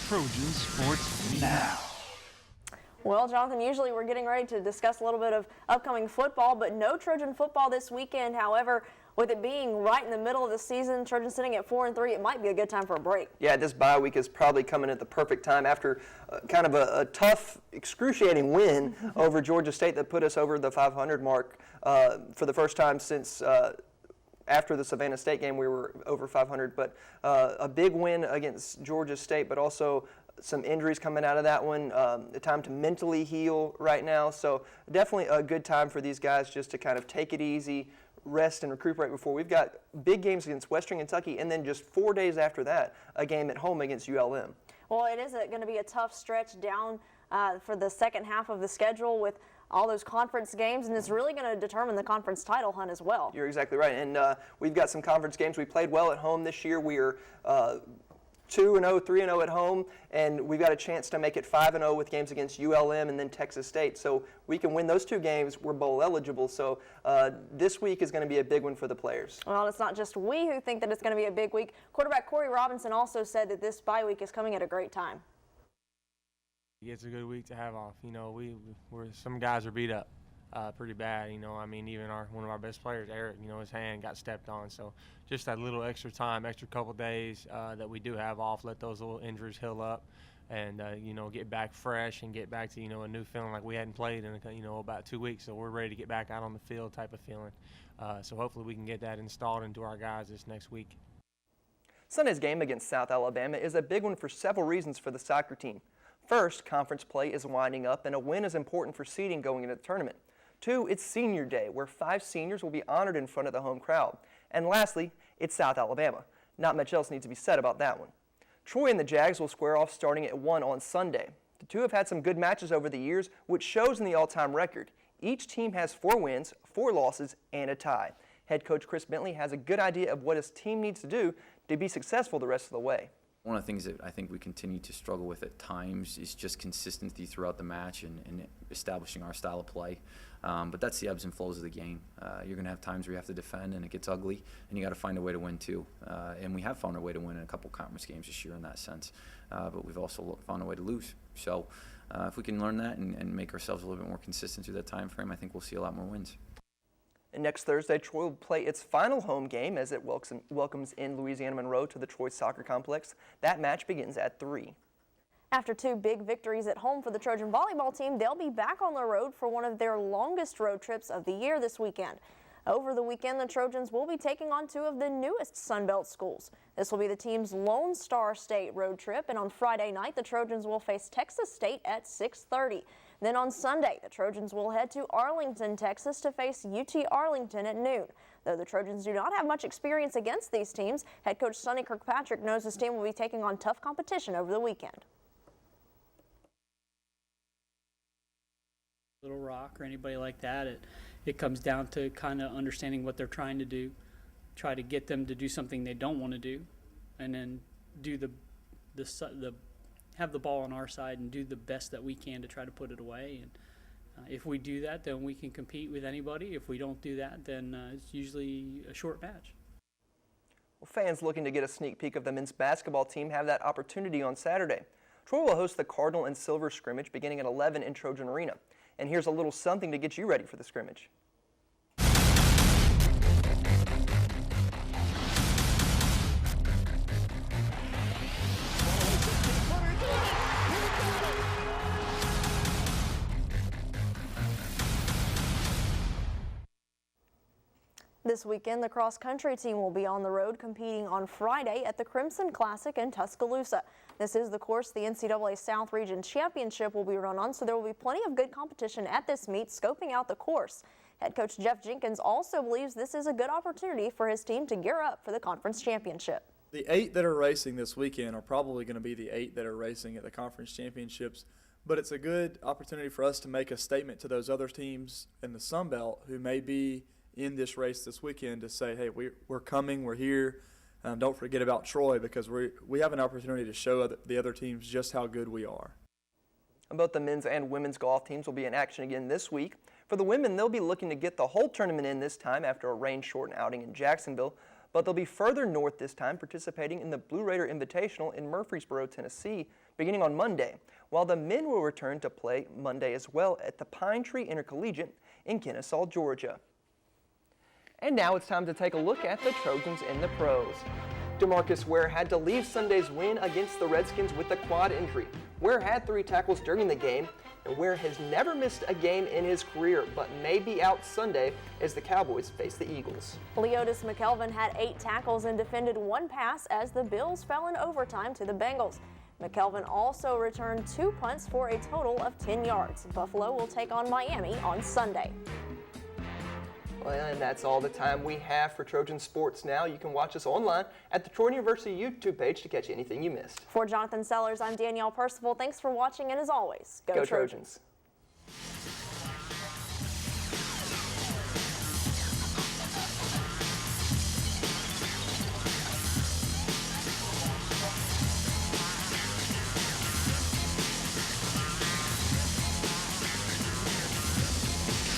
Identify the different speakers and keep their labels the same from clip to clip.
Speaker 1: Trojan Sports Now.
Speaker 2: Well, Jonathan, usually we're getting ready to discuss a little bit of upcoming football, but no Trojan football this weekend. However, with it being right in the middle of the season, Trojans sitting at 4-3, it might be a good time for a break.
Speaker 3: Yeah, this bye week is probably coming at the perfect time after kind of a tough, excruciating win over Georgia State that put us over the 500 mark for the first time since after the Savannah State game. We were over 500, but a big win against Georgia State, but also some injuries coming out of that one, the time to mentally heal right now. So definitely a good time for these guys just to kind of take it easy, rest and recuperate before we've got big games against Western Kentucky, and then just 4 days after that, a game at home against ULM.
Speaker 2: Well, it is going to be a tough stretch down for the second half of the schedule with all those conference games, and it's really going to determine the conference title hunt as well.
Speaker 3: You're exactly right, and we've got some conference games. We played well at home this year. We are 2-0, 3-0 at home, and we've got a chance to make it 5-0 with games against ULM and then Texas State. So we can win those two games. We're bowl eligible. So this week is going to be a big one for the players.
Speaker 2: Well, it's not just we who think that it's going to be a big week. Quarterback Corey Robinson also said that this bye week is coming at a great time.
Speaker 4: It's a good week to have off. You know, we're some guys are beat up pretty bad. You know, I mean, even one of our best players, Eric, you know, his hand got stepped on. So just that little extra time, extra couple days that we do have off, let those little injuries heal up, and you know, get back fresh and get back to, you know, a new feeling like we hadn't played in, you know, about 2 weeks. So we're ready to get back out on the field type of feeling. So hopefully we can get that installed into our guys this next week.
Speaker 3: Sunday's game against South Alabama is a big one for several reasons for the soccer team. First, conference play is winding up, and a win is important for seeding going into the tournament. 2, it's senior day, where 5 seniors will be honored in front of the home crowd. And lastly, it's South Alabama. Not much else needs to be said about that one. Troy and the Jags will square off starting at 1 on Sunday. The two have had some good matches over the years, which shows in the all-time record. Each team has 4 wins, 4 losses, and a tie. Head coach Chris Bentley has a good idea of what his team needs to do to be successful the rest of the way.
Speaker 5: One of the things that I think we continue to struggle with at times is just consistency throughout the match and establishing our style of play. But that's the ebbs and flows of the game. You're going to have times where you have to defend and it gets ugly, and you got to find a way to win too. And we have found a way to win in a couple conference games this year in that sense. But we've also found a way to lose. So if we can learn that and make ourselves a little bit more consistent through that time frame, I think we'll see a lot more wins.
Speaker 3: And next Thursday, Troy will play its final home game as it welcomes in Louisiana Monroe to the Troy Soccer Complex. That match begins at 3.
Speaker 2: After 2 big victories at home for the Trojan volleyball team, they'll be back on the road for one of their longest road trips of the year this weekend. Over the weekend, the Trojans will be taking on 2 of the newest Sun Belt schools. This will be the team's Lone Star State road trip, and on Friday night, the Trojans will face Texas State at 6:30. Then on Sunday, the Trojans will head to Arlington, Texas to face UT Arlington at noon. Though the Trojans do not have much experience against these teams, head coach Sonny Kirkpatrick knows his team will be taking on tough competition over the weekend.
Speaker 6: Little Rock or anybody like that, it comes down to kind of understanding what they're trying to do, try to get them to do something they don't want to do, and then do have the ball on our side and do the best that we can to try to put it away. And if we do that, then we can compete with anybody. If we don't do that, then it's usually a short match.
Speaker 3: Well, fans looking to get a sneak peek of the men's basketball team have that opportunity on Saturday. Troy will host the Cardinal and Silver scrimmage beginning at 11 in Trojan Arena. And here's a little something to get you ready for the scrimmage.
Speaker 2: This weekend, the cross-country team will be on the road competing on Friday at the Crimson Classic in Tuscaloosa. This is the course the NCAA South Region Championship will be run on, so there will be plenty of good competition at this meet, scoping out the course. Head coach Jeff Jenkins also believes this is a good opportunity for his team to gear up for the conference championship.
Speaker 7: The 8 that are racing this weekend are probably going to be the 8 that are racing at the conference championships, but it's a good opportunity for us to make a statement to those other teams in the Sun Belt who may be in this race this weekend to say, hey, we're coming, we're here. Don't forget about Troy, because we have an opportunity to show the other teams just how good we are.
Speaker 3: Both the men's and women's golf teams will be in action again this week. For the women, they'll be looking to get the whole tournament in this time after a rain-shortened outing in Jacksonville. but they'll be further north this time, participating in the Blue Raider Invitational in Murfreesboro, Tennessee, beginning on Monday, while the men will return to play Monday as well at the Pine Tree Intercollegiate in Kennesaw, Georgia. And now it's time to take a look at the Trojans in the pros. DeMarcus Ware had to leave Sunday's win against the Redskins with a quad injury. Ware had 3 tackles during the game, and Ware has never missed a game in his career, but may be out Sunday as the Cowboys face the Eagles.
Speaker 2: Leotis McKelvin had 8 tackles and defended 1 pass as the Bills fell in overtime to the Bengals. McKelvin also returned 2 punts for a total of 10 yards. Buffalo will take on Miami on Sunday.
Speaker 3: Well, and that's all the time we have for Trojan Sports Now. You can watch us online at the Troy University YouTube page to catch anything you missed.
Speaker 2: For Jonathan Sellers, I'm Danielle Percival. Thanks for watching, and as always, go Trojans.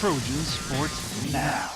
Speaker 1: Trojan Sports Now.